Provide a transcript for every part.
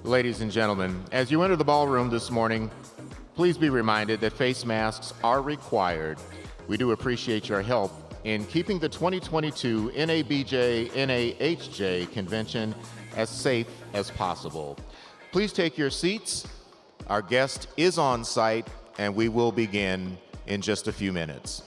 Ladies and gentlemen, as you enter the ballroom this morning, please be reminded that face masks are required. We do appreciate your help in keeping the 2022 NABJ NAHJ convention as safe as possible. Please take your seats. Our guest is on site, and we will begin in just a few minutes.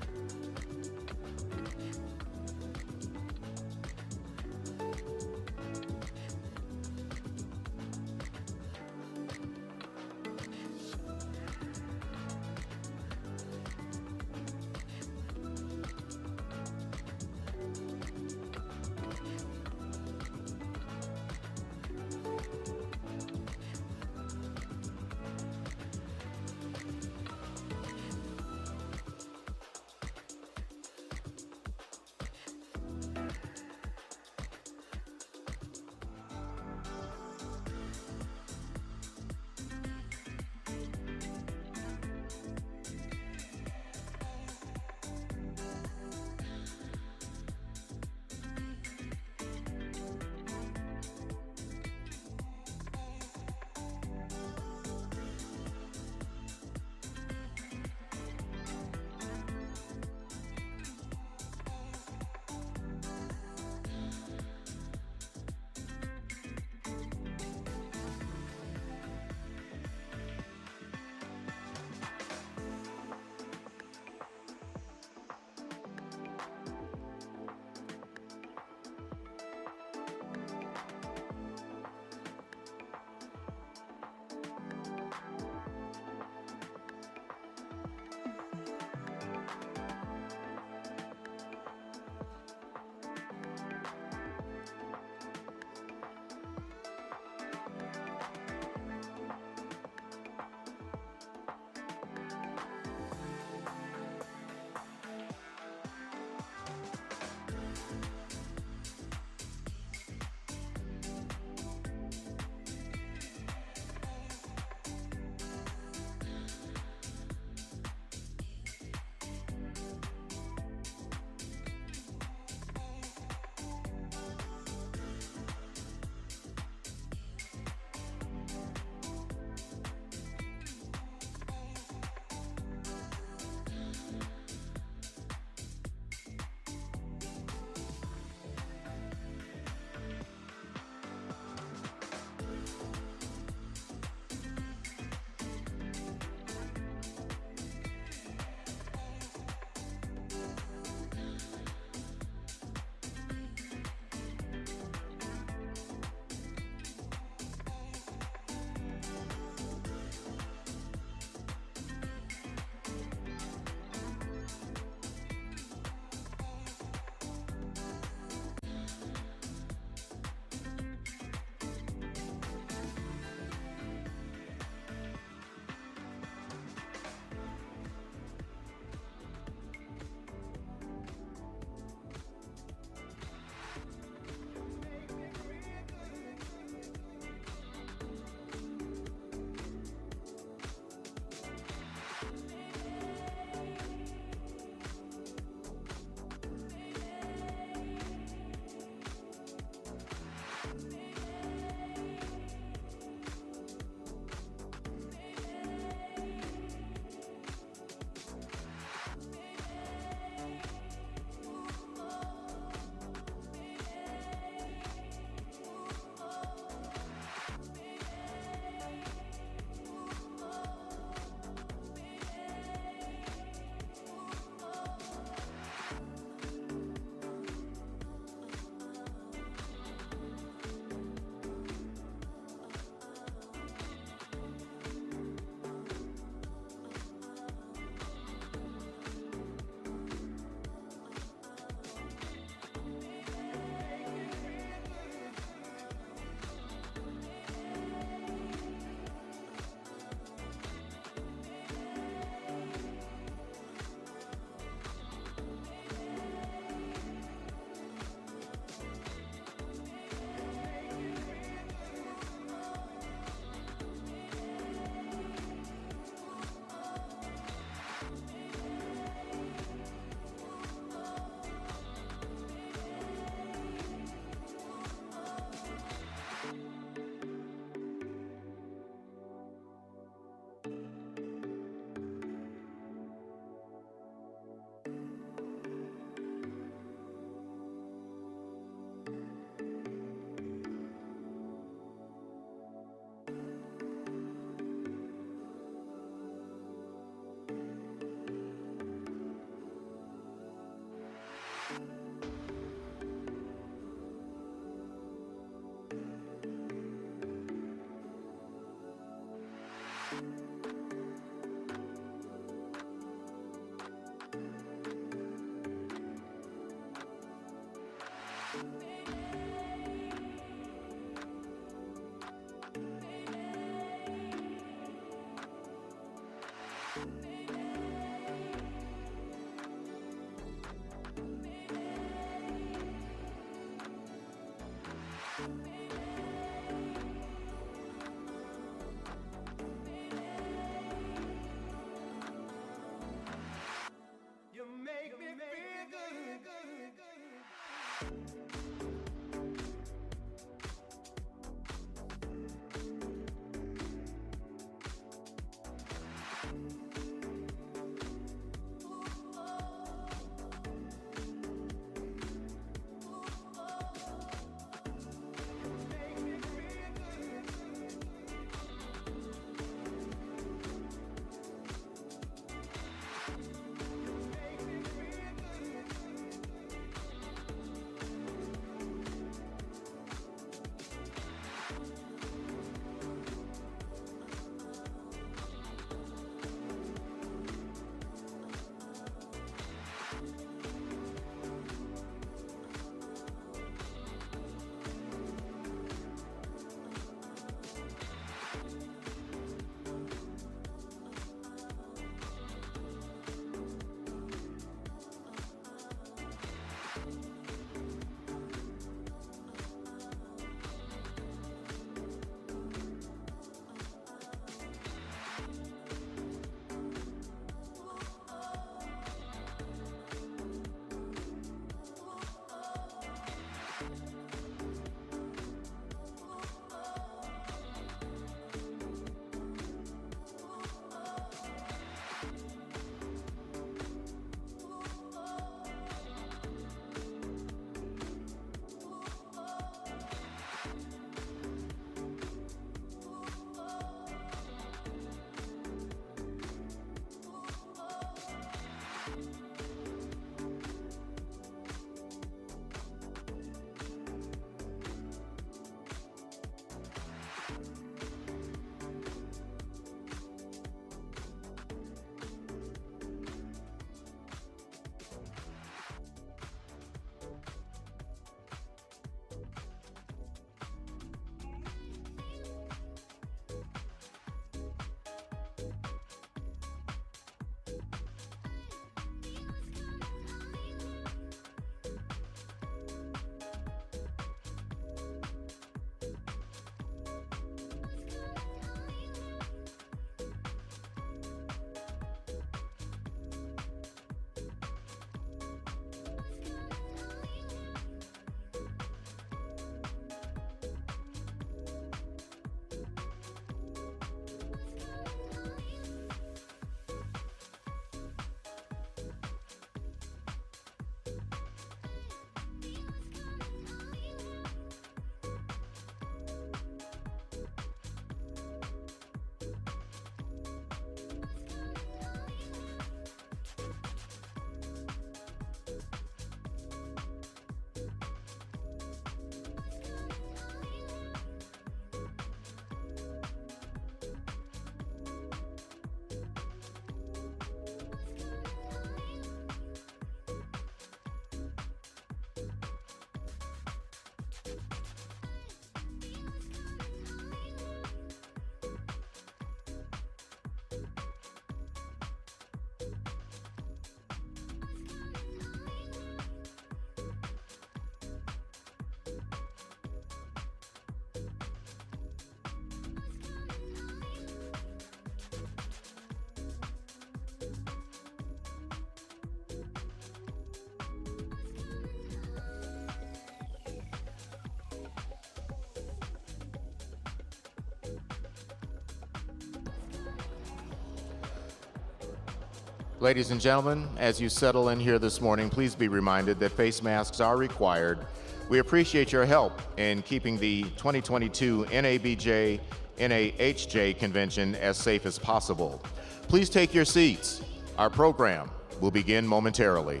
Ladies and gentlemen, as you settle in here this morning, please be reminded that face masks are required. We appreciate your help in keeping the 2022 NABJ NAHJ convention as safe as possible. Please take your seats. Our program will begin momentarily.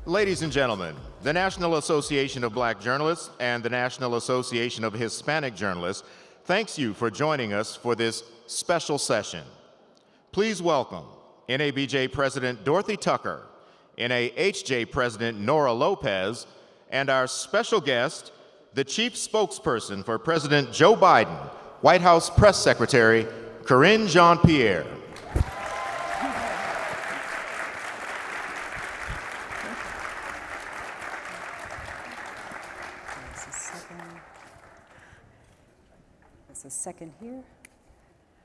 Ladies and gentlemen, the National Association of Black Journalists and the National Association of Hispanic Journalists thanks you for joining us for this special session. Please welcome NABJ President Dorothy Tucker, NAHJ President Nora López, and our special guest, the Chief Spokesperson for President Joe Biden, White House Press Secretary Karine Jean-Pierre. A second here.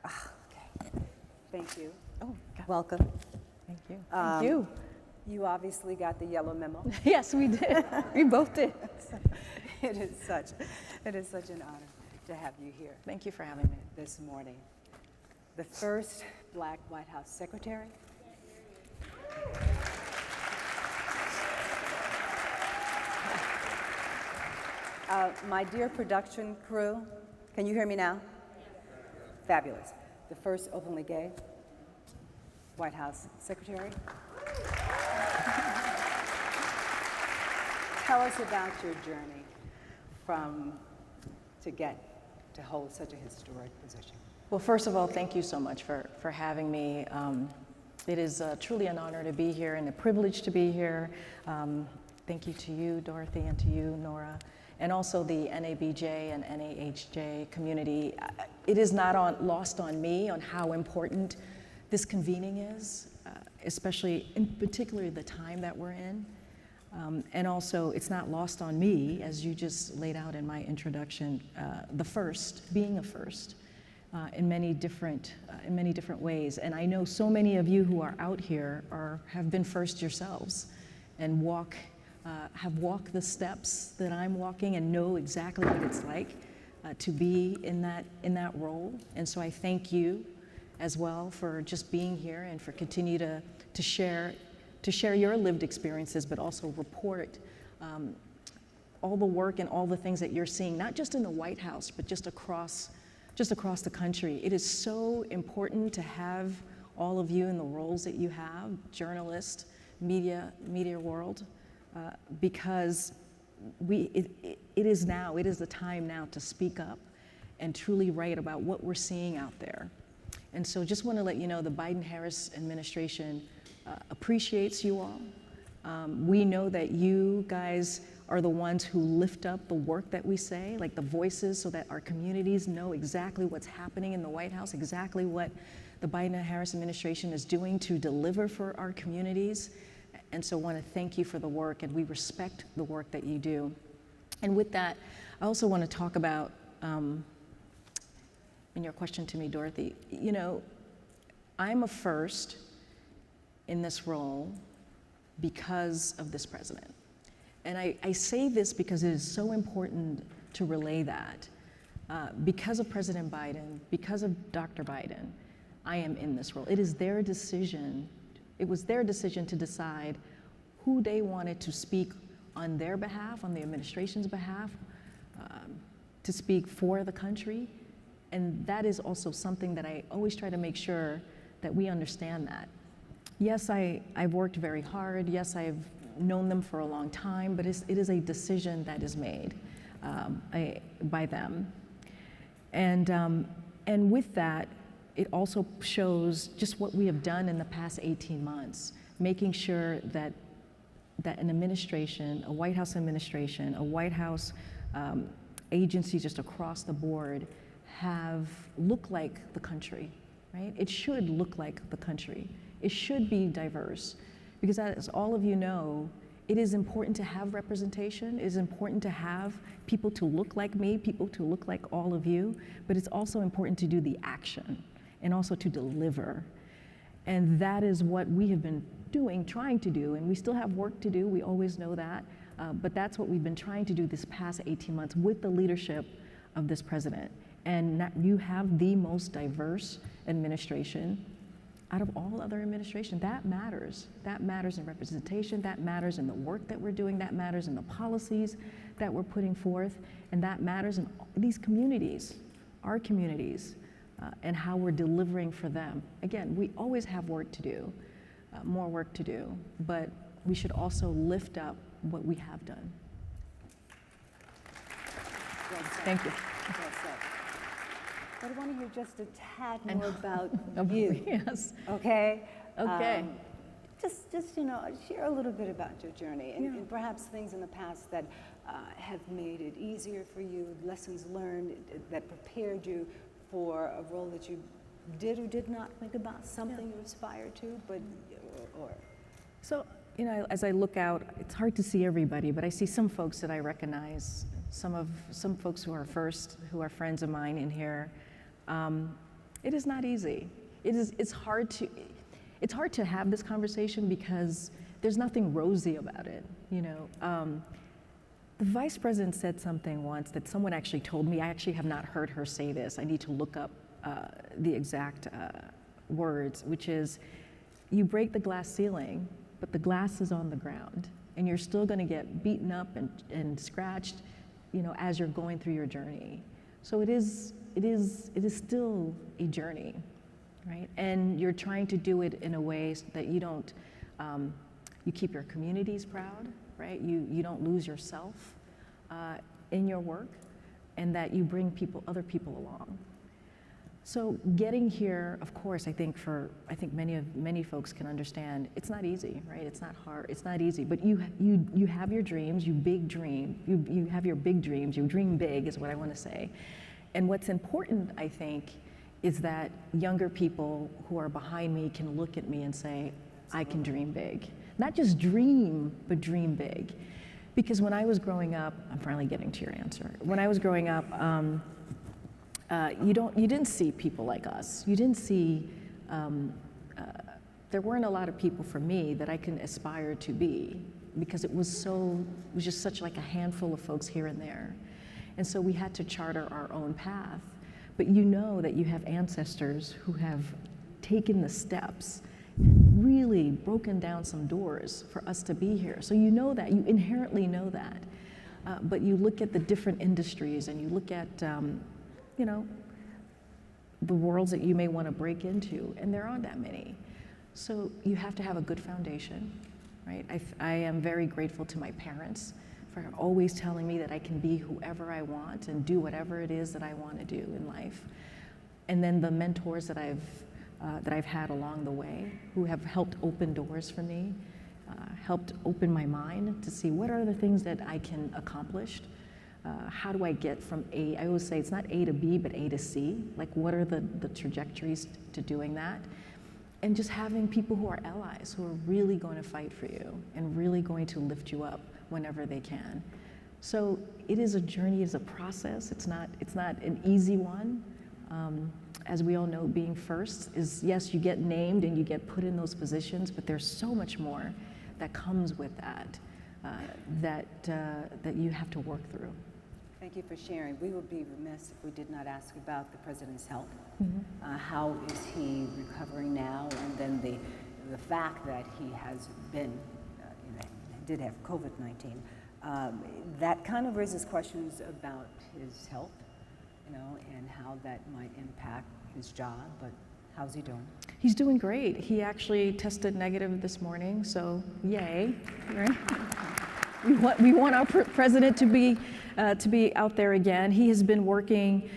Okay. Thank you. Oh, welcome. Thank you. Thank you. You obviously got the yellow memo. Yes, we did. We both did. It is such an honor to have you here. Thank you for having me this morning. The first Black White House Secretary. My dear production crew, can you hear me now? Fabulous. The first openly gay White House Secretary. Tell us about your journey to hold such a historic position. Well, first of all, thank you so much for having me. It is truly an honor to be here and a privilege to be here. Thank you to you, Dorothy, and to you, Nora. And also the NABJ and NAHJ community. It is not lost on me on how important this convening is, especially in particular the time that we're in. And also it's not lost on me, as you just laid out in my introduction, being a first in many different ways. And I know so many of you who are out here have been first yourselves and have walked the steps that I'm walking and know exactly what it's like to be in that role. And so I thank you as well for just being here and for continue to share your lived experiences, but also report all the work and all the things that you're seeing, not just in the White House, but just across the country. It is so important to have all of you in the roles that you have, journalists, media world. Because it is the time now to speak up and truly write about what we're seeing out there. And so just want to let you know the Biden-Harris administration appreciates you all. We know that you guys are the ones who lift up the work that we say, like the voices, so that our communities know exactly what's happening in the White House, exactly what the Biden-Harris administration is doing to deliver for our communities. And so I want to thank you for the work, and we respect the work that you do. And with that, I also want to talk about, in your question to me, Dorothy, you know, I'm a first in this role because of this president. And I say this because it is so important to relay that. Because of President Biden, because of Dr. Biden, I am in this role. It is their decision. It was their decision to decide who they wanted to speak on their behalf, on the administration's behalf, to speak for the country. And that is also something that I always try to make sure that we understand that. Yes, I've worked very hard. Yes, I've known them for a long time, but it is a decision that is made by them. And with that, it also shows just what we have done in the past 18 months, making sure that an administration, a White House administration, a White House agency just across the board look like the country, right? It should look like the country. It should be diverse, because as all of you know, it is important to have representation. It is important to have people to look like me, people to look like all of you, but it's also important to do the action and also to deliver. And that is what we have been trying to do, and we still have work to do, we always know that, but that's what we've been trying to do this past 18 months with the leadership of this president. And you have the most diverse administration out of all other administrations. That matters. That matters in representation, that matters in the work that we're doing, that matters in the policies that we're putting forth, and that matters in these communities, our communities, and how we're delivering for them. Again, we always have work to do, more work to do, but we should also lift up what we have done. Well said. Thank you. Well said. But I want to hear just a tad more about you. Yes. Okay? Okay. Just share a little bit about your journey and perhaps things in the past that have made it easier for you, lessons learned that prepared you for a role that you did or did not think about, something you aspired to, but or. So, as I look out, it's hard to see everybody, but I see some folks that I recognize, some folks who are friends of mine in here. It is not easy. It's hard to have this conversation because there's nothing rosy about it, The Vice President said something once that someone actually told me. I actually have not heard her say this. I need to look up the exact words, which is, you break the glass ceiling, but the glass is on the ground, and you're still going to get beaten up and scratched, as you're going through your journey. So it is still a journey, right? And you're trying to do it in a way so that you don't, you keep your communities proud, right? You don't lose yourself in your work, and that you bring other people along. So getting here, of course, I think many folks can understand, it's not easy, right? It's not hard, it's not easy, but you have your dreams, you have your big dreams, you dream big is what I want to say. And what's important, I think, is that younger people who are behind me can look at me and say, I can dream big. Not just dream, but dream big. Because when I was growing up, I'm finally getting to your answer. When I was growing up, you didn't see people like us. You didn't see, there weren't a lot of people for me that I can aspire to be, because it was just such like a handful of folks here and there. And so we had to charter our own path. But that you have ancestors who have taken the steps and really broken down some doors for us to be here. So you inherently know that. But you look at the different industries and you look at, the worlds that you may want to break into, and there aren't that many. So you have to have a good foundation, right? I am very grateful to my parents for always telling me that I can be whoever I want and do whatever it is that I want to do in life. And then the mentors that I've had along the way, who have helped open doors for me, helped open my mind to see what are the things that I can accomplish. How do I get from I always say it's not A to B, but A to C. Like, what are the trajectories to doing that? And just having people who are allies, who are really going to fight for you and really going to lift you up whenever they can. So it is a journey, it's a process. It's not an easy one. As we all know, being first is, yes, you get named and you get put in those positions, but there's so much more that comes with that, that you have to work through. Thank you for sharing. We would be remiss if we did not ask about the President's health. Mm-hmm. How is he recovering now? And then the fact that he has been, did have COVID-19, that kind of raises questions about his health, and how that might impact his job, but how's he doing? He's doing great. He actually tested negative this morning, so yay, right? We want our president to be out there again. He has been working,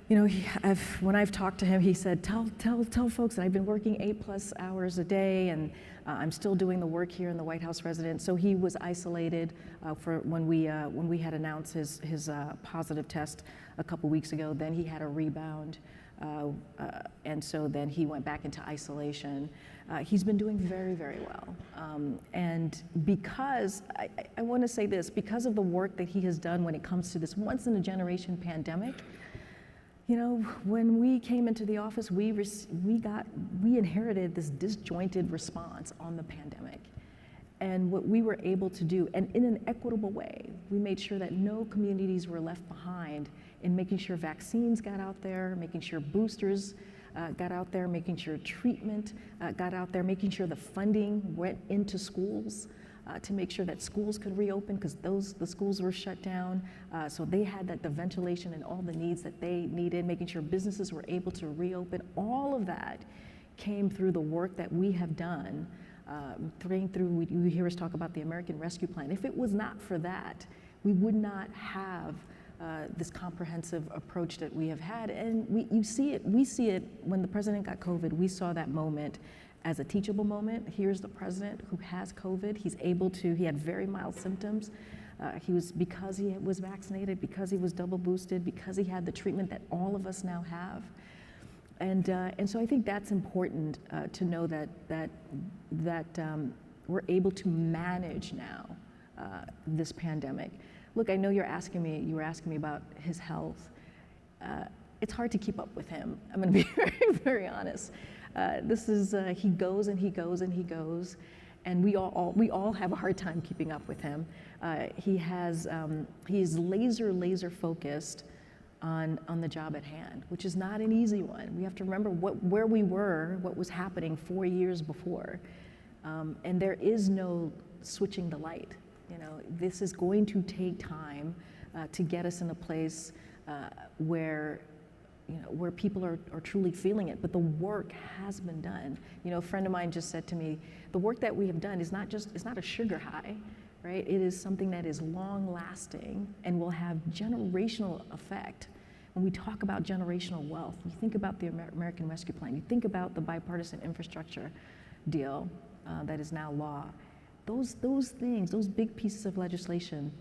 when I've talked to him, he said, tell folks that I've been working 8+ hours a day, and I'm still doing the work here in the White House residence. So he was isolated for when we had announced his positive test a couple weeks ago. Then he had a rebound, and so then he went back into isolation. He's been doing very, very well. And because, I want to say this, because of the work that he has done when it comes to this once-in-a-generation pandemic, when we came into the office, we inherited this disjointed response on the pandemic. And what we were able to do, and in an equitable way, we made sure that no communities were left behind in making sure vaccines got out there, making sure boosters got out there, making sure treatment got out there, making sure the funding went into schools to make sure that schools could reopen, because the schools were shut down. So they had the ventilation and all the needs that they needed, making sure businesses were able to reopen. All of that came through the work that we have done You hear us talk about the American Rescue Plan. If it was not for that, we would not have this comprehensive approach that we have had. And we see it when the president got COVID. We saw that moment as a teachable moment. Here's the president who has COVID. He had very mild symptoms. Because he was vaccinated, because he was double boosted, because he had the treatment that all of us now have. And so I think that's important to know that we're able to manage now this pandemic. Look, I know you were asking me about his health. It's hard to keep up with him. I'm going to be very, very honest. He goes and he goes and he goes, and we all have a hard time keeping up with him. He's laser focused on the job at hand, which is not an easy one. We have to remember where we were, what was happening 4 years before, and there is no switching the light. This is going to take time to get us in a place where people are truly feeling it, but the work has been done. A friend of mine just said to me, the work that we have done is it's not a sugar high, right? It is something that is long lasting and will have generational effect. When we talk about generational wealth, you think about the American Rescue Plan, you think about the bipartisan infrastructure deal that is now law. Those things, those big pieces of legislation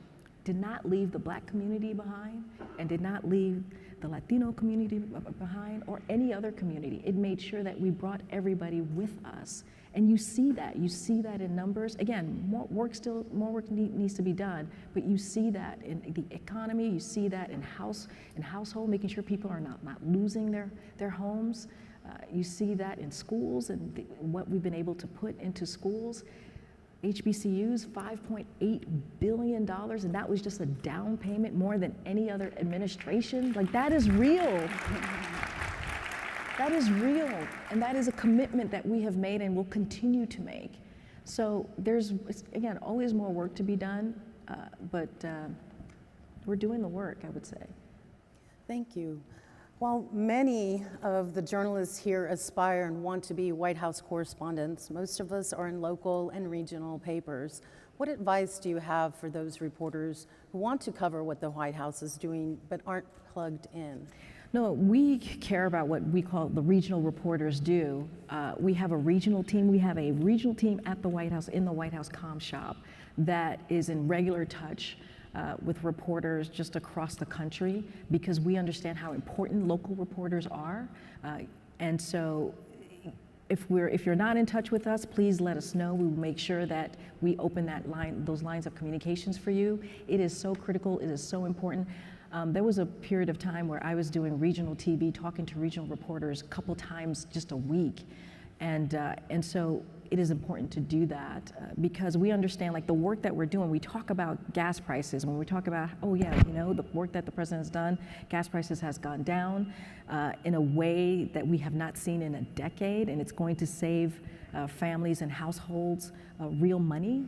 did not leave the Black community behind and did not leave the Latino community behind or any other community. It made sure that we brought everybody with us. And you see that in numbers. Again, more work needs to be done, but you see that in the economy, you see that in household, making sure people are not losing their homes. You see that in schools and what we've been able to put into schools. HBCUs, $5.8 billion, and that was just a down payment more than any other administration. Like, that is real. That is real, and that is a commitment that we have made and will continue to make. So there's, again, always more work to be done, but we're doing the work, I would say. Thank you. While many of the journalists here aspire and want to be White House correspondents, most of us are in local and regional papers. What advice do you have for those reporters who want to cover what the White House is doing but aren't plugged in? No, we care about what we call the regional reporters do. We have a regional team. We have a regional team at the White House, in the White House comm shop, that is in regular touch with reporters just across the country, because we understand how important local reporters are. And so if you're not in touch with us, please let us know. We will make sure that we open those lines of communications for you. It is so critical, it is so important. There was a period of time where I was doing regional TV, talking to regional reporters a couple times just a week. And so it is important to do that because we understand, like, the work that we're doing. We talk about gas prices when we talk about, oh yeah, the work that the president has done, gas prices has gone down in a way that we have not seen in a decade, and it's going to save families and households real money.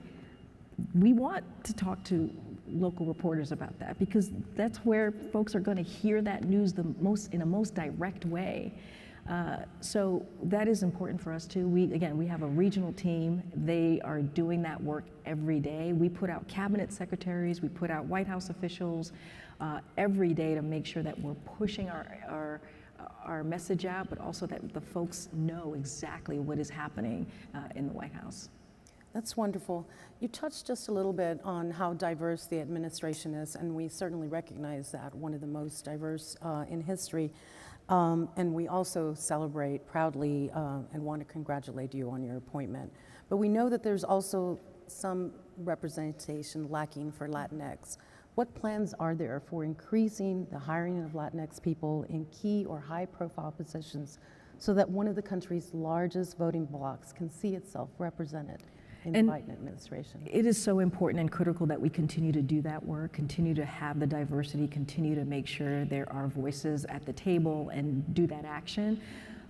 We want to talk to local reporters about that because that's where folks are going to hear that news in a most direct way. So that is important for us too. We have a regional team. They are doing that work every day. We put out cabinet secretaries, we put out White House officials every day to make sure that we're pushing our message out, but also that the folks know exactly what is happening in the White House. That's wonderful. You touched just a little bit on how diverse the administration is, and we certainly recognize that, one of the most diverse in history. And we also celebrate proudly and want to congratulate you on your appointment. But we know that there's also some representation lacking for Latinx. What plans are there for increasing the hiring of Latinx people in key or high-profile positions so that one of the country's largest voting blocs can see itself represented in the Biden administration? It is so important and critical that we continue to do that work, continue to have the diversity, continue to make sure there are voices at the table and do that action.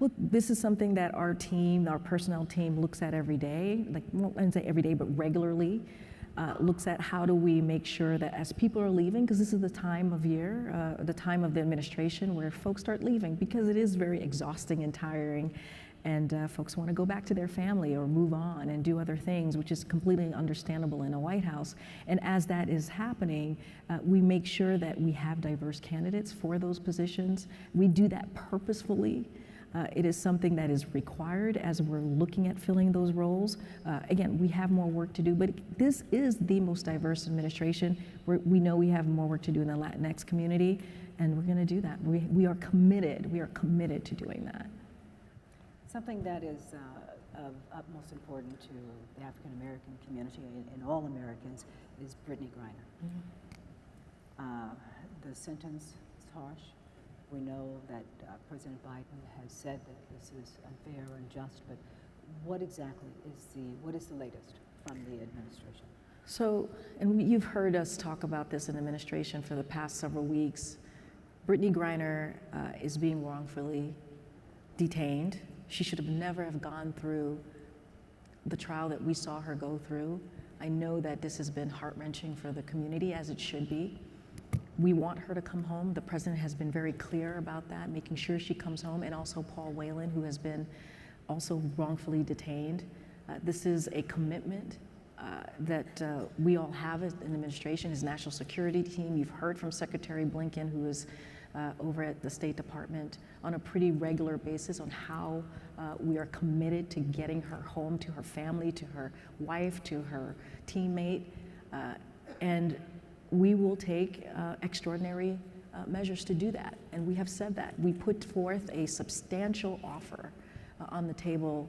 Look, this is something that our team, our personnel team, looks at every day, like, well, I wouldn't say every day, but regularly, looks at how do we make sure that as people are leaving, because this is the time of year, the time of the administration where folks start leaving, because it is very exhausting and tiring. and folks want to go back to their family or move on and do other things, which is completely understandable in a White House. And as that is happening, we make sure that we have diverse candidates for those positions. We do that purposefully. It is something that is required as we're looking at filling those roles. Again, we have more work to do, but this is the most diverse administration. We know we have more work to do in the Latinx community, and we're going to do that. We are committed. We are committed to doing that. Something that is of utmost importance to the African American community and all Americans is Brittany Griner. Mm-hmm. The sentence is harsh. We know that President Biden has said that this is unfair or unjust, but what exactly is the latest from the administration? So, and you've heard us talk about this in administration for the past several weeks. Brittany Griner is being wrongfully detained. She should have never have gone through the trial that we saw her go through. I know that this has been heart-wrenching for the community, as it should be. We want her to come home. The president has been very clear about that, making sure she comes home, and also Paul Whelan, who has been also wrongfully detained. This is a commitment that we all have as an administration, his national security team. You've heard from Secretary Blinken, who is over at the State Department on a pretty regular basis on how we are committed to getting her home, to her family, to her wife, to her teammate, and we will take extraordinary measures to do that. And we have said that. We put forth a substantial offer on the table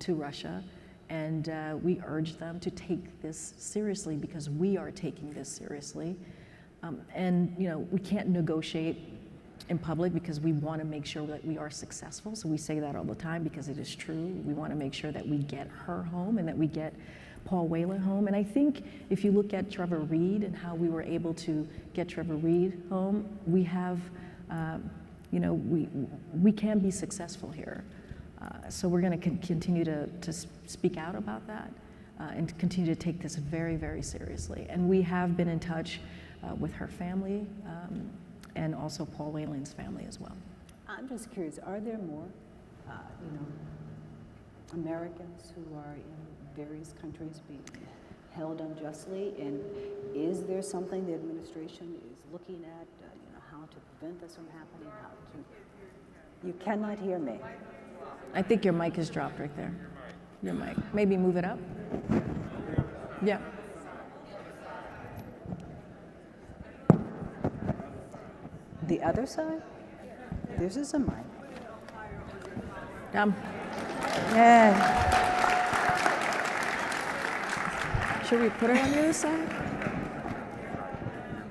to Russia, and we urge them to take this seriously, because we are taking this seriously. And we can't negotiate in public because we want to make sure that we are successful. So we say that all the time because it is true. We want to make sure that we get her home and that we get Paul Whelan home. And I think if you look at Trevor Reed and how we were able to get Trevor Reed home, we have, we can be successful here. So we're going to continue to speak out about that and continue to take this very, very seriously. And we have been in touch with her family and also Paul Whelan's family as well. I'm just curious, are there more, Americans who are in various countries being held unjustly, and is there something the administration is looking at, how to prevent this from happening, you cannot hear me. I think your mic is dropped right there. Your mic. Maybe move it up. Yeah. The other side? This is a mic. Yeah. Should we put it on the other side?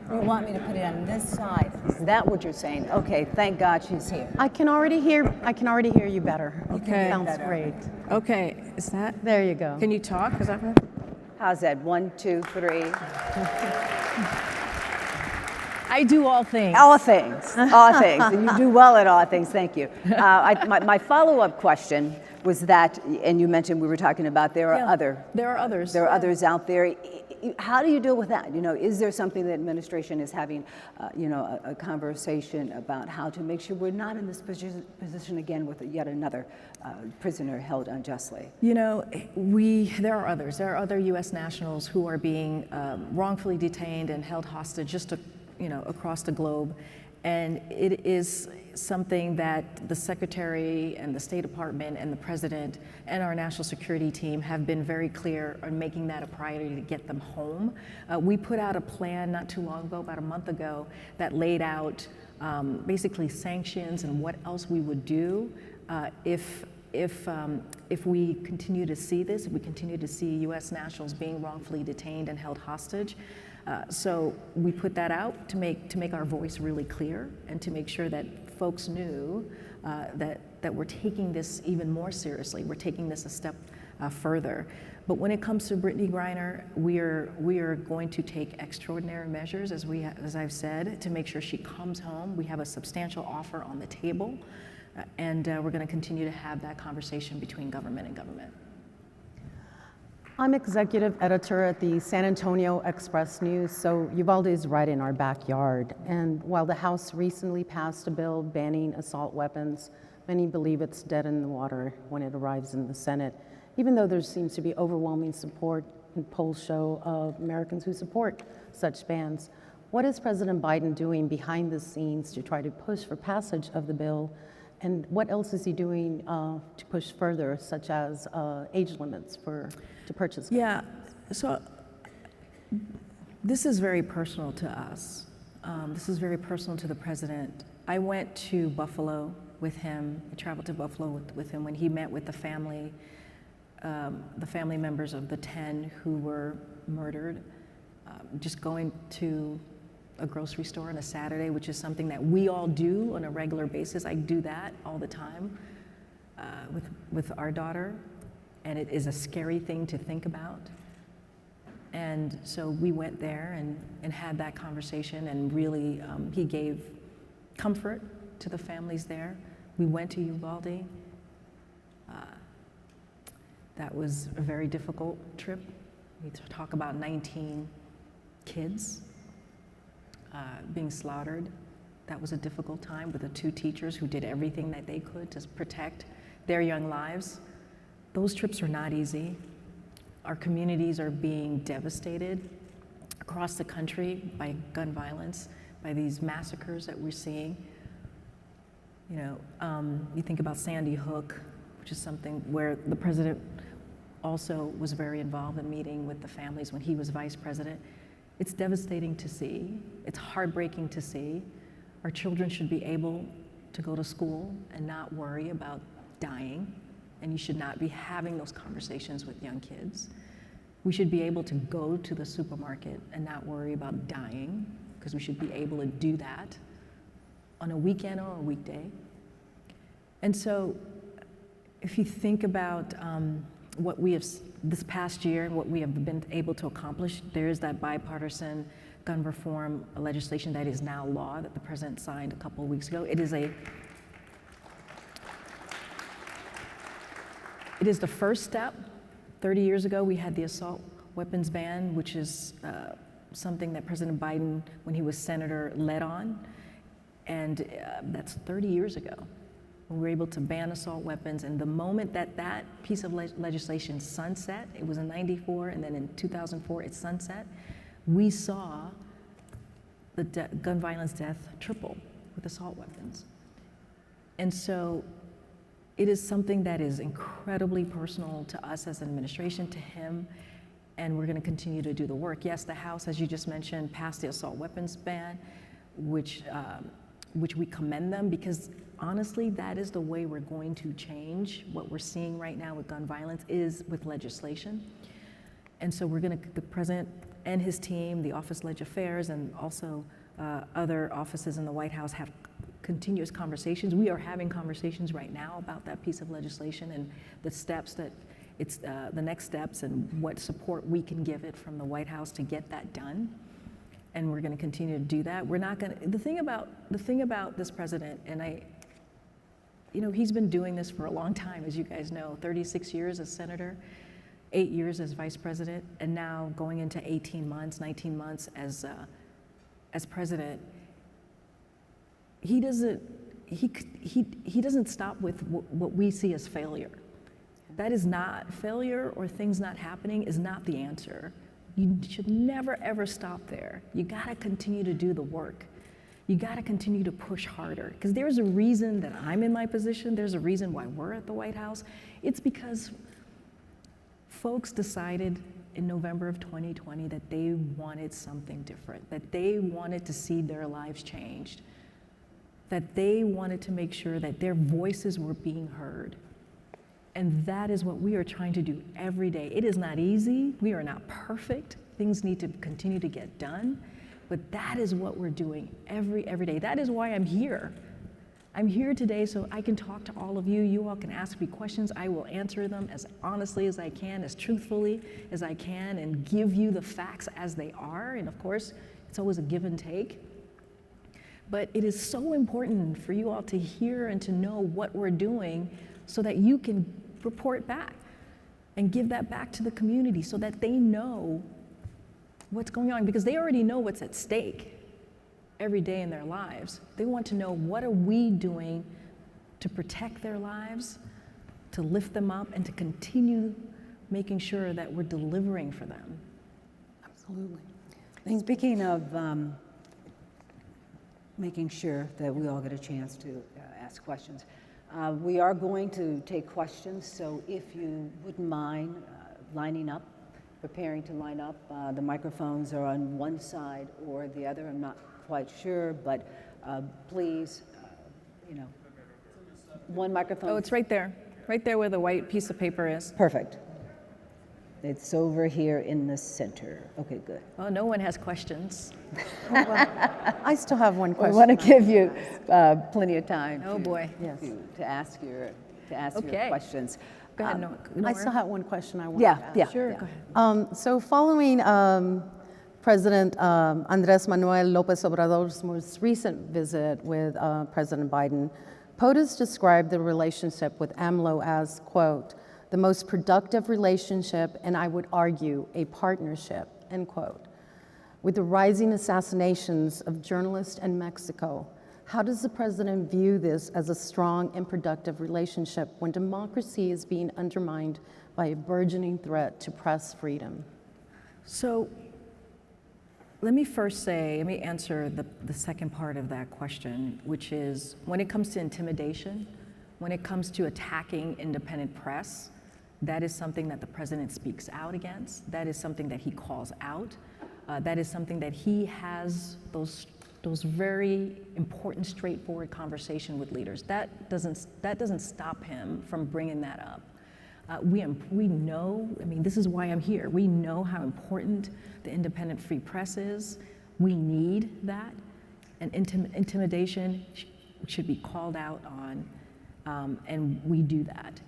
You want me to put it on this side? Is that what you're saying? Okay, thank God she's here. I can already hear you better. Okay. Sounds great. Okay, is that? There you go. Can you talk? Is that right? How's that? 1, 2, 3. I do all things. All things, all things. And you do well at all things, thank you. My follow-up question was that, and you mentioned we were talking about there are others. There are others. There are others out there. How do you deal with that? Is there something the administration is having, a conversation about how to make sure we're not in this position again with yet another prisoner held unjustly? There are others. There are other U.S. nationals who are being wrongfully detained and held hostage just across the globe. And it is something that the Secretary and the State Department and the President and our national security team have been very clear on making that a priority to get them home. We put out a plan not too long ago, about a month ago, that laid out basically sanctions and what else we would do if we continue to see this, if we continue to see U.S. nationals being wrongfully detained and held hostage. So we put that out to make our voice really clear and to make sure that folks knew that we're taking this even more seriously. We're taking this a step further. But when it comes to Brittany Griner, we are going to take extraordinary measures, as I've said, to make sure she comes home. We have a substantial offer on the table, and we're going to continue to have that conversation between government and government. I'm executive editor at the San Antonio Express News, so Uvalde is right in our backyard. And while the House recently passed a bill banning assault weapons, Many believe it's dead in the water when it arrives in the Senate, even though there seems to be overwhelming support, and polls show, of Americans who support such bans. What is President Biden doing behind the scenes to try to push for passage of the bill? And what else is he doing to push further, such as age limits to purchase guns? Yeah, so this is very personal to us. This is very personal to the president. I went to Buffalo with him. I traveled to Buffalo with him when he met with the family members of the 10 who were murdered. Just going to a grocery store on a Saturday, which is something that we all do on a regular basis. I do that all the time with our daughter, and it is a scary thing to think about. And so we went there and had that conversation, and really he gave comfort to the families there. We went to Uvalde. That was a very difficult trip. We talk about 19 kids being slaughtered. That was a difficult time with the 2 teachers who did everything that they could to protect their young lives. Those trips are not easy. Our communities are being devastated across the country by gun violence, by these massacres that we're seeing. You know, you think about Sandy Hook, which is something where the president also was very involved in meeting with the families when he was vice president. It's devastating to see. It's heartbreaking to see. Our children should be able to go to school and not worry about dying, and you should not be having those conversations with young kids. We should be able to go to the supermarket and not worry about dying, because we should be able to do that on a weekend or a weekday. And so if you think about what we have this past year and what we have been able to accomplish, there is that bipartisan gun reform legislation that is now law that the president signed a couple of weeks ago. It is the first step. 30 years ago, we had the assault weapons ban, which is something that President Biden, when he was senator, led on. And that's 30 years ago. We were able to ban assault weapons, and the moment that that piece of legislation sunset, it was in '94, and then in 2004 it sunset, we saw the gun violence death triple with assault weapons. And so it is something that is incredibly personal to us as an administration, to him, and we're going to continue to do the work. Yes, the House, as you just mentioned, passed the assault weapons ban, which we commend them, because honestly, that is the way we're going to change what we're seeing right now with gun violence, is with legislation. And so we're going to, the president and his team, the Office of Leg Affairs, and also other offices in the White House have continuous conversations. We are having conversations right now about that piece of legislation and the steps that it's the next steps and what support we can give it from the White House to get that done. And we're going to continue to do that. We're not going to, the thing about this president, and he's been doing this for a long time, as you guys know, 36 years as senator, 8 years as vice president, and now going into 18 months, 19 months as president. He doesn't stop with what we see as failure. That is not, failure or things not happening is not the answer. You should never ever stop there. You gotta continue to do the work. You gotta continue to push harder, because there's a reason that I'm in my position. There's a reason why we're at the White House. It's because folks decided in November of 2020 that they wanted something different, that they wanted to see their lives changed, that they wanted to make sure that their voices were being heard. And that is what we are trying to do every day. It is not easy. We are not perfect. Things need to continue to get done. But that is what we're doing every day. That is why I'm here. I'm here today so I can talk to all of you. You all can ask me questions. I will answer them as honestly as I can, as truthfully as I can, and give you the facts as they are. And of course, it's always a give and take. But it is so important for you all to hear and to know what we're doing so that you can report back and give that back to the community so that they know what's going on, because they already know what's at stake every day in their lives. They want to know, what are we doing to protect their lives, to lift them up, and to continue making sure that we're delivering for them. Absolutely. Speaking of making sure that we all get a chance to ask questions, we are going to take questions, so if you wouldn't mind lining up, preparing to line up. The microphones are on one side or the other, I'm not quite sure, but please, one microphone. Oh, it's right there where the white piece of paper is. Perfect. It's over here in the center. Okay, good. Oh, no one has questions. I still have one We question. want to give you plenty of time Oh, boy. Yes. to ask your Okay. questions. Go ahead, I Nora. still have one question I want Yeah, to ask. yeah. Sure, yeah. go ahead. So following President Andrés Manuel López Obrador's most recent visit with President Biden, POTUS described the relationship with AMLO as, quote, the most productive relationship, and I would argue a partnership, end quote. With the rising assassinations of journalists in Mexico, how does the president view this as a strong and productive relationship when democracy is being undermined by a burgeoning threat to press freedom? So let me answer the second part of that question, which is when it comes to intimidation, when it comes to attacking independent press, that is something that the president speaks out against. That is something that he calls out. That is something that he has those very important, straightforward conversation with leaders. That doesn't stop him from bringing that up. We know, this is why I'm here. We know how important the independent free press is. We need that, and intimidation should be called out on, and we do that.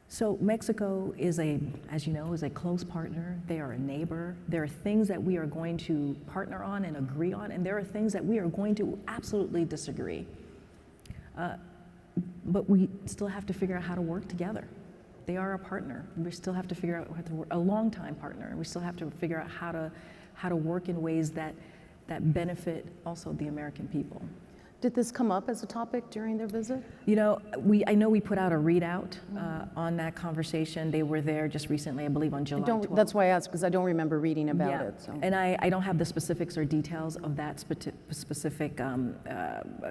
So Mexico is as you know, is a close partner. They are a neighbor. There are things that we are going to partner on and agree on, and there are things that we are going to absolutely disagree. But we still have to figure out how to work together. They are a partner. We still have to figure out how to work, a longtime partner. We still have to figure out how to work in ways that benefit also the American people. Did this come up as a topic during their visit? I know we put out a readout on that conversation. They were there just recently, I believe on July 12th. That's why I asked, because I don't remember reading about it. So. And I don't have the specifics or details of that specific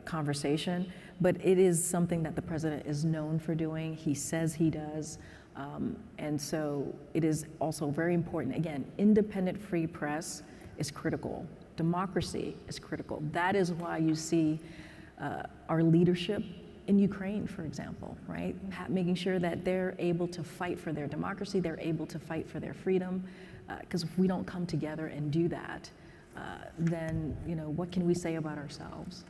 conversation, but it is something that the president is known for doing. He says he does. And so it is also very important. Again, independent free press is critical. Democracy is critical. That is why you see our leadership in Ukraine, for example, right? Making sure that they're able to fight for their democracy, they're able to fight for their freedom, because if we don't come together and do that, then what can we say about ourselves?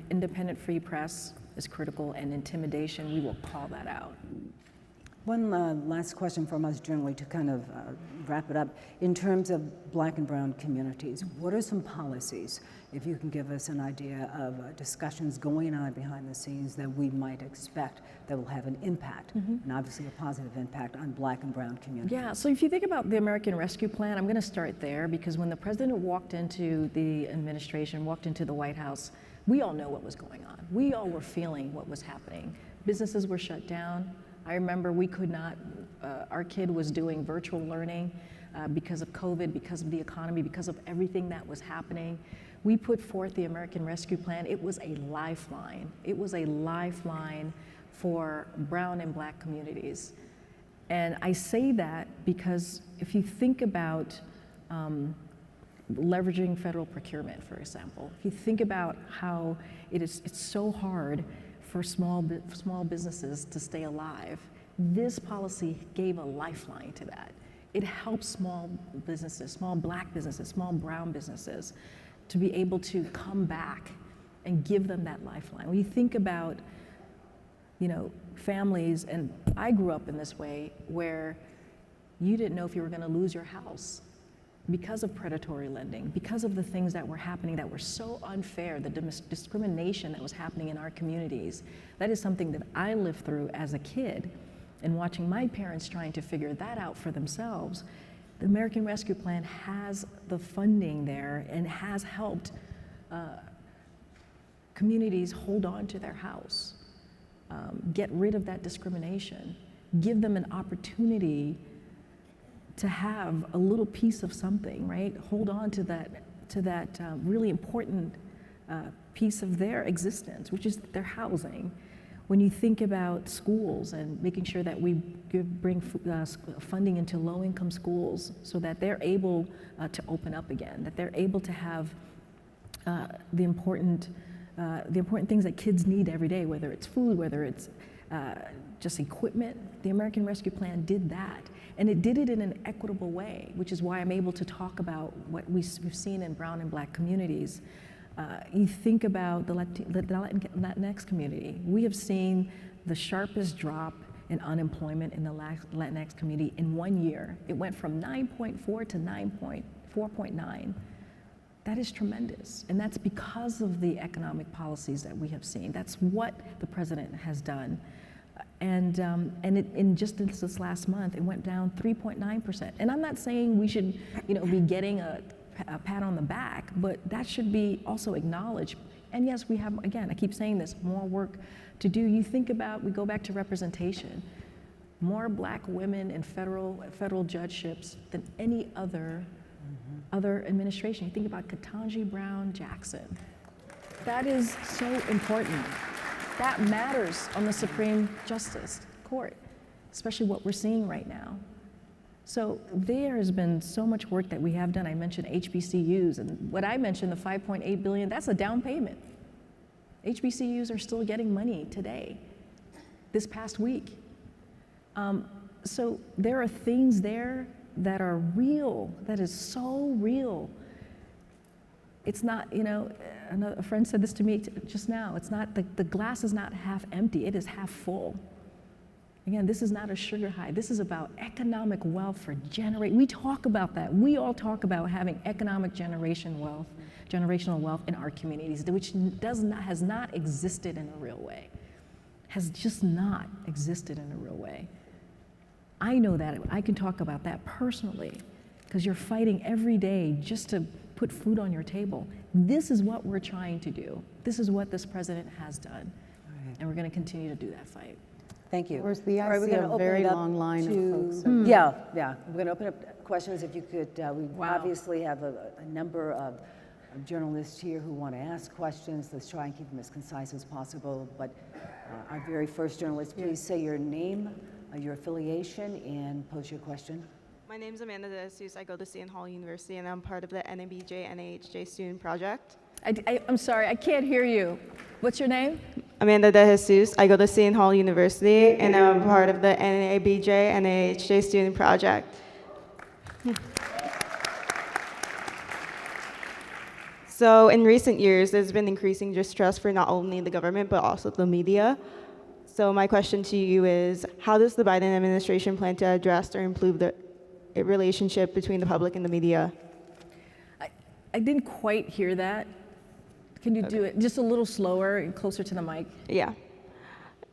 Independent free press is critical, and intimidation, we will call that out. One last question from us generally to kind of wrap it up. In terms of Black and brown communities, what are some policies, if you can give us an idea of discussions going on behind the scenes that we might expect that will have an impact, and obviously a positive impact on Black and brown communities? Yeah, so if you think about the American Rescue Plan, I'm going to start there, because when the president walked into the administration, walked into the White House, we all know what was going on. We all were feeling what was happening. Businesses were shut down. I remember we could not, our kid was doing virtual learning because of COVID, because of the economy, because of everything that was happening. We put forth the American Rescue Plan. It was a lifeline. It was a lifeline for brown and Black communities. And I say that because if you think about leveraging federal procurement, for example, if you think about how it's so hard for small businesses to stay alive, this policy gave a lifeline to that. It helps small businesses, small Black businesses, small brown businesses, to be able to come back and give them that lifeline. When you think about, families, and I grew up in this way, where you didn't know if you were gonna lose your house because of predatory lending, because of the things that were happening that were so unfair, the discrimination that was happening in our communities. That is something that I lived through as a kid, and watching my parents trying to figure that out for themselves. The American Rescue Plan has the funding there and has helped communities hold on to their house, get rid of that discrimination, give them an opportunity to have a little piece of something, right? Hold on to that really important piece of their existence, which is their housing. When you think about schools and making sure that we bring funding into low-income schools so that they're able to open up again, that they're able to have the important things that kids need every day, whether it's food, whether it's just equipment. The American Rescue Plan did that. And it did it in an equitable way, which is why I'm able to talk about what we've seen in brown and black communities. You think about the Latinx community. We have seen the sharpest drop in unemployment in the Latinx community in 1 year. It went from 9.4 to 4.9. That is tremendous, and that's because of the economic policies that we have seen. That's what the president has done. And in just this last month, it went down 3.9%. And I'm not saying we should, be getting a pat on the back, but that should be also acknowledged. And yes, we have, again, I keep saying this, more work to do. You think about, we go back to representation, more black women in federal judgeships than any other administration. You think about Ketanji Brown Jackson. That is so important. That matters on the Supreme Justice Court, especially what we're seeing right now. So there has been so much work that we have done. I mentioned HBCUs, and what I mentioned, the $5.8 billion, that's a down payment. HBCUs are still getting money today, this past week. So there are things there that are real, that is so real. It's not, a friend said this to me just now, it's not, the glass is not half empty, it is half full. Again, this is not a sugar high. This is about economic wealth for generations. We talk about that. We all talk about having economic generational wealth in our communities, which has not existed in a real way. Has just not existed in a real way. I know that. I can talk about that personally, because you're fighting every day just to put food on your table. This is what we're trying to do. This is what this president has done. Right. And we're going to continue to do that fight. Thank you. We All right, we're see going a to very open it up long line to, of folks. Yeah. We're going to open up questions. If you could, we Wow. obviously have a number of journalists here who want to ask questions. Let's try and keep them as concise as possible. But our very first journalist, please say your name, your affiliation, and pose your question. My name is Amanda De Jesus. I go to Seton Hall University, and I'm part of the NABJ, NAHJ student project. I'm sorry, I can't hear you. What's your name? Amanda De Jesus. I go to Seton Hall University, and I'm part of the NABJ, NAHJ student project. So in recent years, there's been increasing distrust for not only the government, but also the media. So my question to you is, how does the Biden administration plan to address or improve the relationship between the public and the media? I didn't quite hear that. Can you do it just a little slower and closer to the mic? Yeah.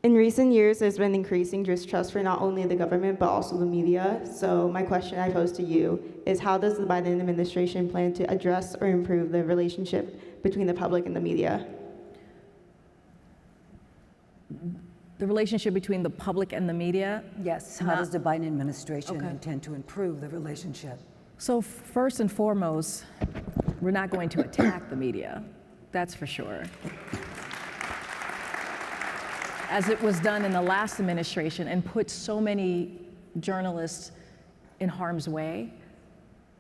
In recent years, there's been increasing distrust for not only the government, but also the media. So my question I pose to you is, how does the Biden administration plan to address or improve the relationship between the public and the media? The relationship between the public and the media? Yes, how does the Biden administration intend to improve the relationship? So first and foremost, we're not going to attack the media, that's for sure. As it was done in the last administration and put so many journalists in harm's way.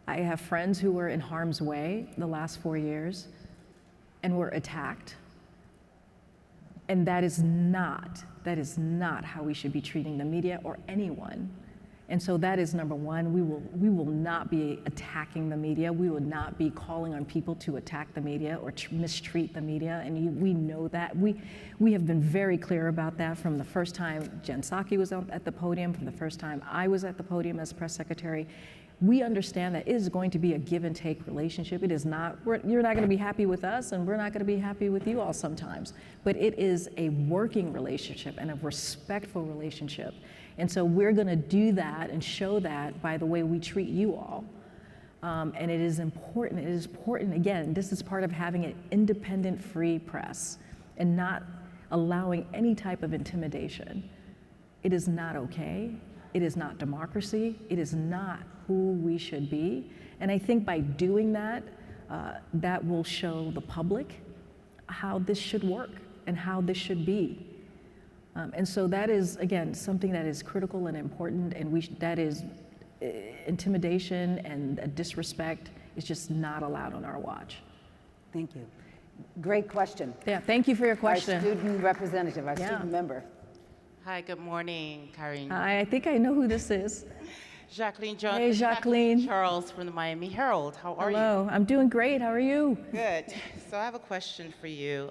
I have friends who were in harm's way the last 4 years and were attacked. And that is not how we should be treating the media or anyone. And so that is number one. We will not be attacking the media. We will not be calling on people to attack the media or mistreat the media. And we know that. We have been very clear about that from the first time Jen Psaki was at the podium, from the first time I was at the podium as press secretary. We understand that it is going to be a give and take relationship. It is not, you're not going to be happy with us and we're not going to be happy with you all sometimes. But it is a working relationship and a respectful relationship. And so we're going to do that and show that by the way we treat you all. And it is important, again, this is part of having an independent, free press. and not allowing any type of intimidation. It is not okay. It is not democracy. It is not who we should be. And I think by doing that, that will show the public how this should work and how this should be. And so that is, again, something that is critical and important, and that is intimidation and disrespect is just not allowed on our watch. Thank you. Great question. Yeah, thank you for your question. Our student representative, our Yeah. student member. Hi, good morning, Karine. Hi, I think I know who this is. Jacqueline Hey, Jacqueline. Charles from the Miami Herald. How are you? Hello, I'm doing great. How are you? Good. So I have a question for you.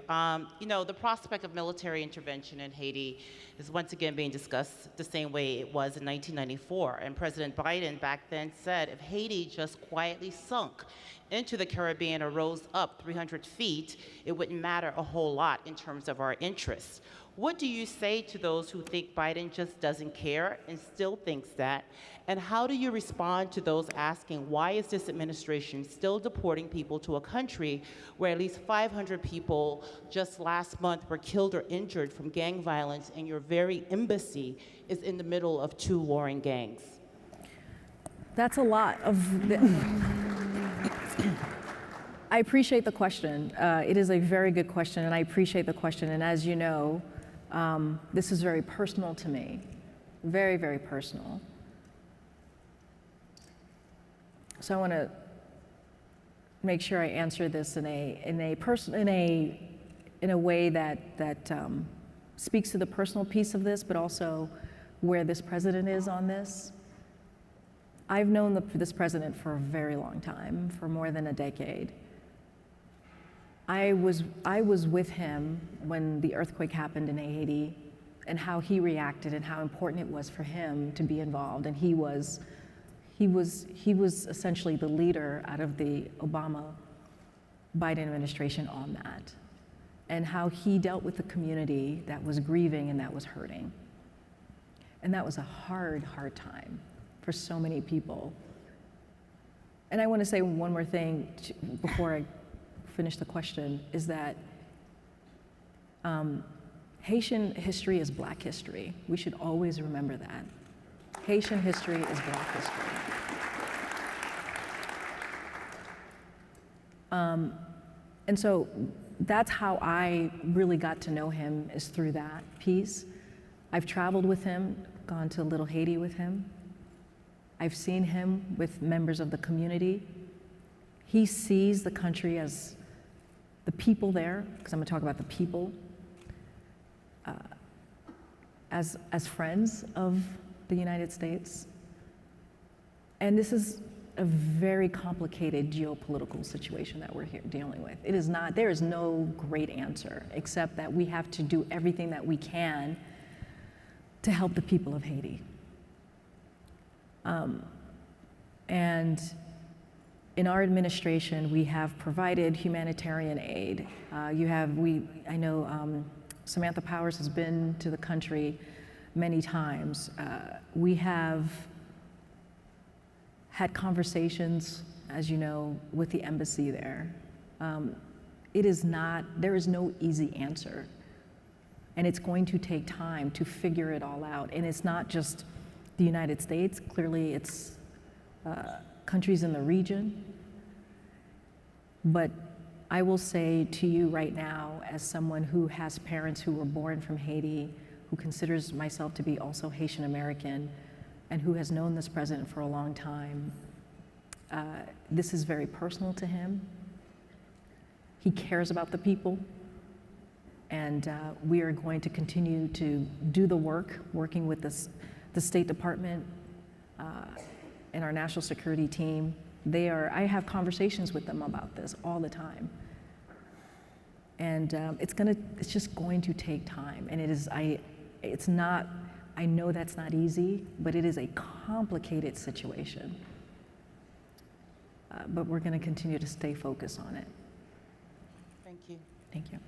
You know, the prospect of military intervention in Haiti is once again being discussed the same way it was in 1994. And President Biden back then said if Haiti just quietly sunk into the Caribbean or rose up 300 feet, it wouldn't matter a whole lot in terms of our interests. What do you say to those who think Biden just doesn't care and still thinks that? And how do you respond to those asking, why is this administration still deporting people to a country where at least 500 people just last month were killed or injured from gang violence, and your very embassy is in the middle of 2 warring gangs? That's a lot of. I appreciate the question. It is a very good question, and I appreciate the question. And as you know, this is very personal to me, very, very personal. So I want to make sure I answer this in a way that speaks to the personal piece of this, but also where this president is on this. I've known this president for a very long time, for more than a decade. I was with him when the earthquake happened in Haiti, and how he reacted and how important it was for him to be involved. And he was essentially the leader out of the Obama-Biden administration on that, and how he dealt with the community that was grieving and that was hurting. And that was a hard, hard time for so many people. And I want to say one more thing before I finish the question, is that Haitian history is Black history. We should always remember that. Haitian history is Black history. And so that's how I really got to know him, is through that piece. I've traveled with him, gone to Little Haiti with him. I've seen him with members of the community. He sees the country as the people there, because I'm going to talk about the people, as friends of the United States. And this is a very complicated geopolitical situation that we're here dealing with. It is not, there is no great answer, except that we have to do everything that we can to help the people of Haiti. And in our administration, we have provided humanitarian aid. I know Samantha Powers has been to the country many times. We have had conversations, as you know, with the embassy there. There is no easy answer. And it's going to take time to figure it all out. And it's not just the United States, clearly it's countries in the region. But I will say to you right now, as someone who has parents who were born from Haiti, who considers myself to be also Haitian American, and who has known this president for a long time, this is very personal to him. He cares about the people, and we are going to continue to do the work, working with the State Department and our national security team. I have conversations with them about this all the time. And it's just going to take time. And I know that's not easy, but it is a complicated situation. But we're going to continue to stay focused on it. Thank you. Thank you.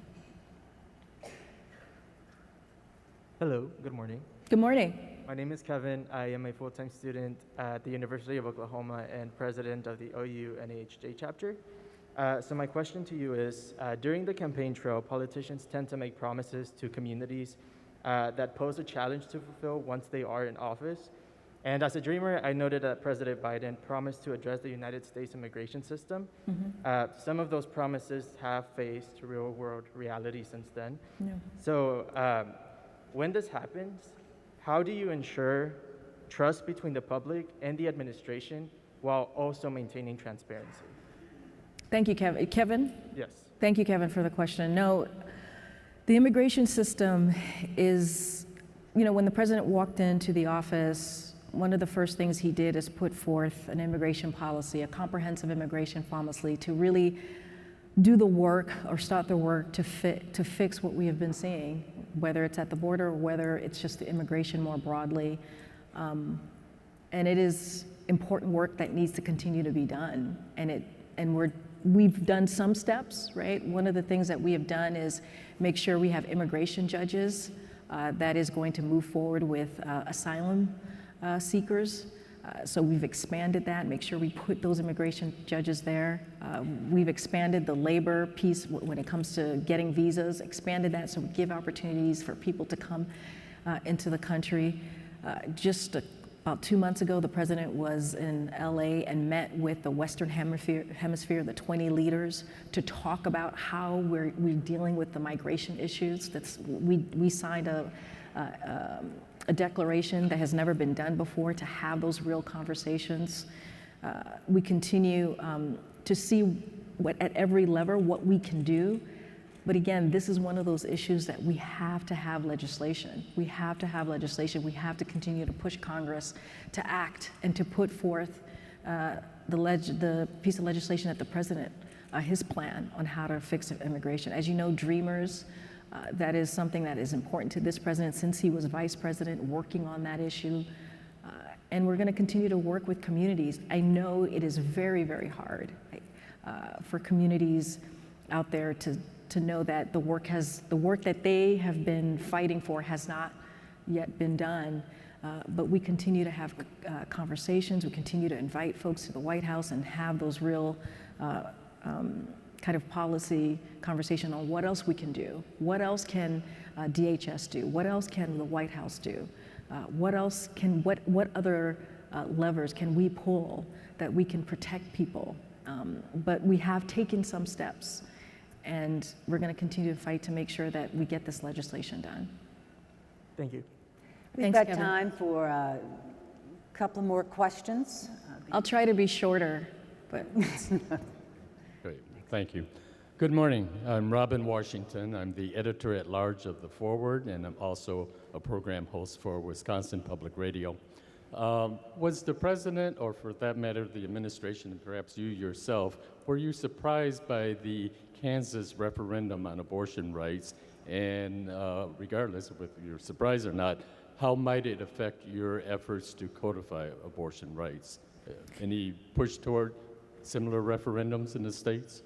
Hello, good morning. Good morning. My name is Kevin. I am a full-time student at the University of Oklahoma and president of the OU NAHJ chapter. So my question to you is, during the campaign trail, politicians tend to make promises to communities that pose a challenge to fulfill once they are in office. And as a dreamer, I noted that President Biden promised to address the United States immigration system. Some of those promises have faced real-world reality since then. No. So when this happens, how do you ensure trust between the public and the administration while also maintaining transparency? Thank you, Kevin. Kevin? Yes. Thank you, Kevin, for the question. No, the immigration system is, when the president walked into the office, one of the first things he did is put forth an immigration policy, a comprehensive immigration policy to really do the work or start the work to fix what we have been seeing, whether it's at the border or whether it's just the immigration more broadly. And it is important work that needs to continue to be done. We've done some steps, right? One of the things that we have done is make sure we have immigration judges that is going to move forward with asylum seekers. So we've expanded that, make sure we put those immigration judges there. We've expanded the labor piece when it comes to getting visas, expanded that so we give opportunities for people to come into the country. About 2 months ago, the president was in LA and met with the Western Hemisphere, the 20 leaders, to talk about how we're dealing with the migration issues. We signed a declaration that has never been done before to have those real conversations. We continue to see at every level what we can do. But again, this is one of those issues that we have to have legislation. We have to have legislation. We have to continue to push Congress to act and to put forth the piece of legislation that the president, his plan on how to fix immigration. As you know, Dreamers, that is something that is important to this president since he was vice president, working on that issue. And we're going to continue to work with communities. I know it is very, very hard for communities out there to know that the work that they have been fighting for has not yet been done. But we continue to have conversations. We continue to invite folks to the White House and have those real kind of policy conversation on what else we can do. What else can DHS do? What else can the White House do? What other levers can we pull that we can protect people? But we have taken some steps, and we're going to continue to fight to make sure that we get this legislation done. Thank you. We've Thanks, got Kevin. time for a couple more questions. I'll try to be shorter, but Great, thank you. Good morning, I'm Robin Washington. I'm the editor-at-large of The Forward, and I'm also a program host for Wisconsin Public Radio. Was the president, or for that matter, the administration, and perhaps you yourself, were you surprised by the Kansas referendum on abortion rights? And regardless of whether you're surprised or not, how might it affect your efforts to codify abortion rights? Any push toward similar referendums in the states?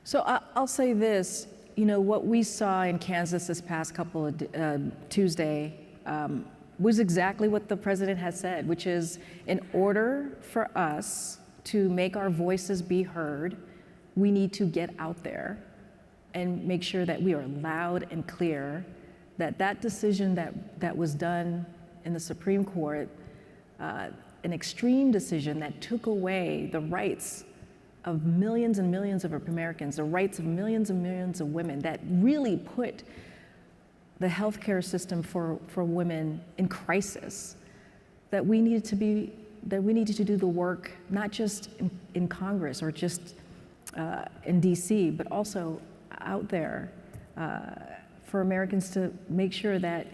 So I'll say this, what we saw in Kansas this past couple of Tuesday was exactly what the president has said, which is in order for us to make our voices be heard, we need to get out there and make sure that we are loud and clear, that decision that was done in the Supreme Court, an extreme decision that took away the rights of millions and millions of Americans, the rights of millions and millions of women, that really put the healthcare system for women in crisis, that we needed to do the work, not just in Congress or just in DC, but also out there for Americans to make sure that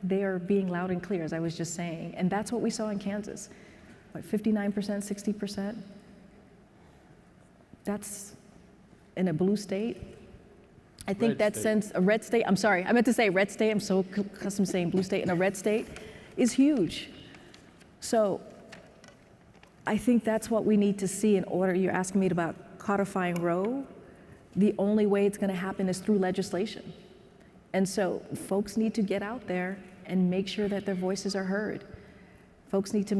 they are being loud and clear, as I was just saying. And that's what we saw in Kansas. What, 59%, 60%? That's in a blue state. I think Red that state. sends a red state. I'm sorry, I meant to say red state. I'm so accustomed saying blue state. And a red state is huge. So I think that's what we need to see in order. You're asking me about codifying Roe. The only way it's going to happen is through legislation. And so folks need to get out there and make sure that their voices are heard. Folks need to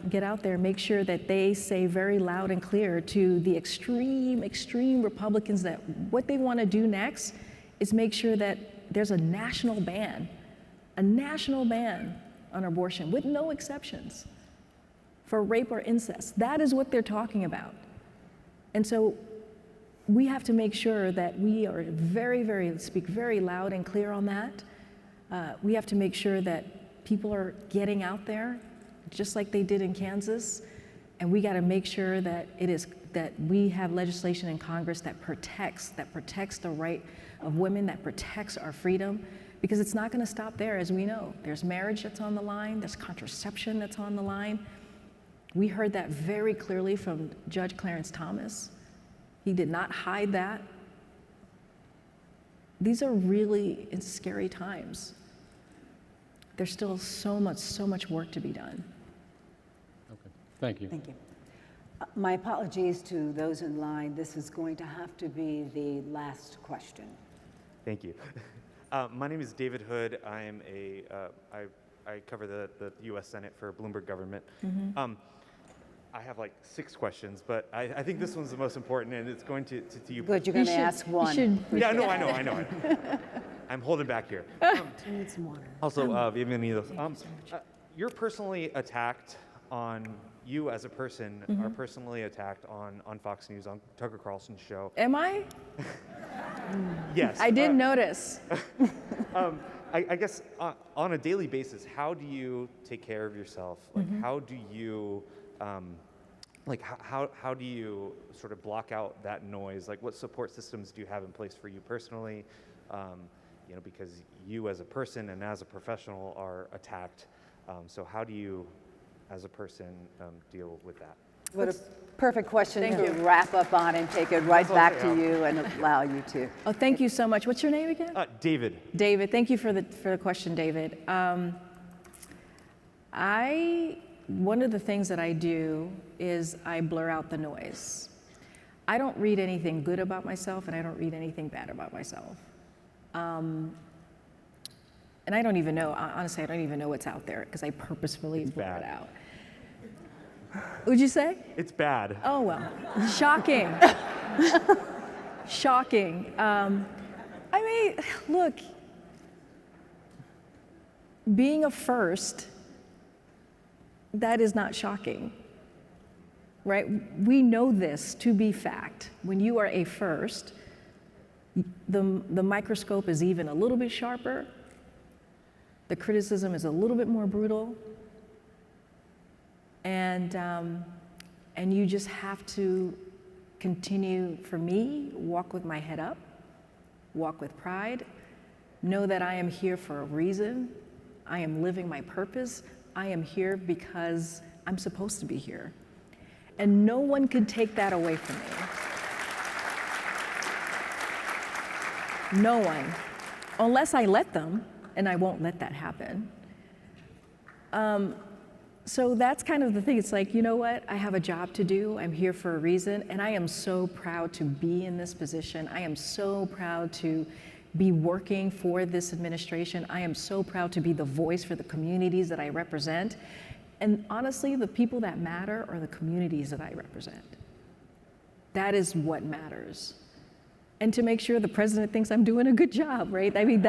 get out there, make sure that they say very loud and clear to the extreme Republicans that what they want to do next is make sure that there's a national ban on abortion with no exceptions for rape or incest. That is what they're talking about. And so we have to make sure that we are speak very loud and clear on that. We have to make sure that people are getting out there, just like they did in Kansas, and we got to make sure that we have legislation in Congress that protects the right of women, that protects our freedom, because it's not going to stop there, as we know. There's marriage that's on the line, there's contraception that's on the line. We heard that very clearly from Judge Clarence Thomas. He did not hide that. These are really scary times. There's still so much work to be done. Okay, thank you. Thank you. My apologies to those in line. This is going to have to be the last question. Thank you. My name is David Hood. I am I cover the U.S. Senate for Bloomberg Government. I have like 6 questions, but I think this one's the most important, and it's going to you. Good, you're going to ask one. Yeah, no, I know. I'm holding back here. Need some water. Also, bienvenidos. You're personally attacked on, you as a person are personally attacked on Fox News, on Tucker Carlson's show. Am I? Yes. I did notice. I guess on a daily basis, how do you take care of yourself? Like, how do you, how do you sort of block out that noise? Like, what support systems do you have in place for you personally? Because you as a person and as a professional are attacked. So how do you, as a person, deal with that? What a perfect question Thank to you. wrap up on and take it right back to you and allow you to. Oh, thank you so much. What's your name again? David. David, thank you for the question, David. One of the things that I do is I blur out the noise. I don't read anything good about myself, and I don't read anything bad about myself. And I don't even know, honestly, I don't even know what's out there because I purposefully blur it out. Would you say? It's bad. Oh, well, shocking. Shocking. Look, being a first, that is not shocking, right? We know this to be fact. When you are a first, the microscope is even a little bit sharper. The criticism is a little bit more brutal. And you just have to continue, for me, walk with my head up, walk with pride, know that I am here for a reason. I am living my purpose. I am here because I'm supposed to be here. And no one can take that away from me. No one, unless I let them, and I won't let that happen. So that's kind of the thing. It's like, you know what? I have a job to do. I'm here for a reason. And I am so proud to be in this position. I am so proud to be working for this administration. I am so proud to be the voice for the communities that I represent. And honestly, the people that matter are the communities that I represent. That is what matters. And to make sure the president thinks I'm doing a good job, right? I mean,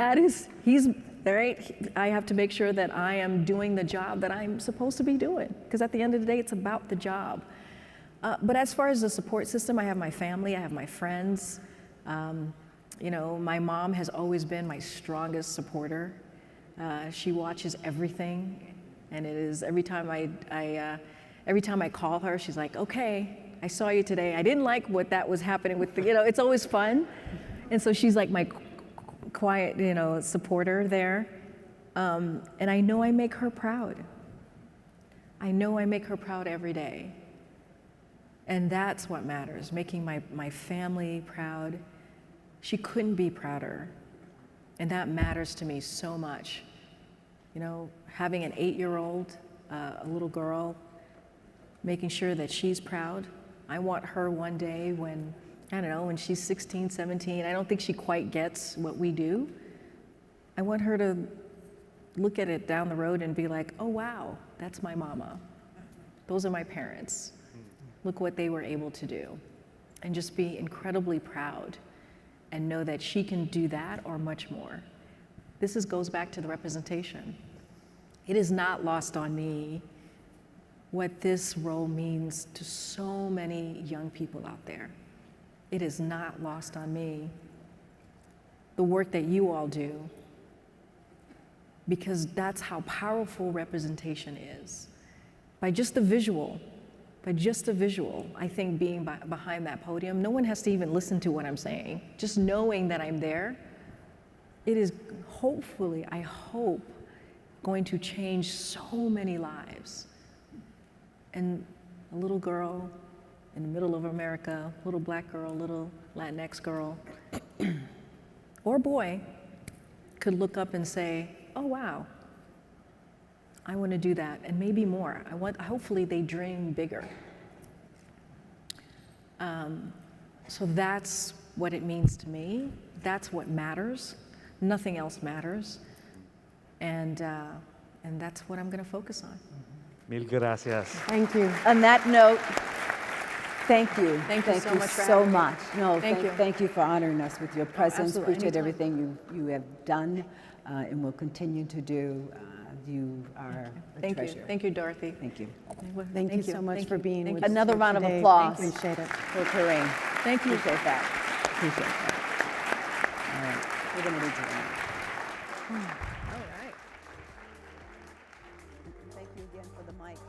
he's right. I have to make sure that I am doing the job that I'm supposed to be doing, because at the end of the day, it's about the job. But as far as the support system, I have my family, I have my friends. My mom has always been my strongest supporter. She watches everything, and it is every time I call her, she's like, "Okay, I saw you today. I didn't like what that was happening with it's always fun." And so she's like my quiet, supporter there. And I know I make her proud. I know I make her proud every day. And that's what matters, making my family proud. She couldn't be prouder. And that matters to me so much. Having an 8-year-old, a little girl, making sure that she's proud. I want her one day when she's 16, 17, I don't think she quite gets what we do. I want her to look at it down the road and be like, oh, wow, that's my mama. Those are my parents. Look what they were able to do. And just be incredibly proud and know that she can do that or much more. Goes back to the representation. It is not lost on me what this role means to so many young people out there. It is not lost on me the work that you all do, because that's how powerful representation is. By just the visual, I think being behind that podium, no one has to even listen to what I'm saying. Just knowing that I'm there, it is hopefully, I hope, going to change so many lives. And a little girl in the middle of America, little black girl, little Latinx girl, or boy, could look up and say, oh wow, I want to do that, and maybe more. Hopefully they dream bigger. So that's what it means to me. That's what matters. Nothing else matters. And that's what I'm going to focus on. Mil gracias. Thank you. On that note, thank you. Thank you so much for so having me. much. No, Thank you. Thank you for honoring us with your presence. Absolutely. Appreciate Anytime. everything you have done and will continue to do. You are a Thank treasure. you. Thank you, Dorothy. Thank you. Thank you so much Thank for you. being Thank with you. us Another here round of today. applause. Appreciate it. For Karine. Thank you. Appreciate that. Appreciate that. All right. We're going to leave you alone. All right. Thank you again for the mic.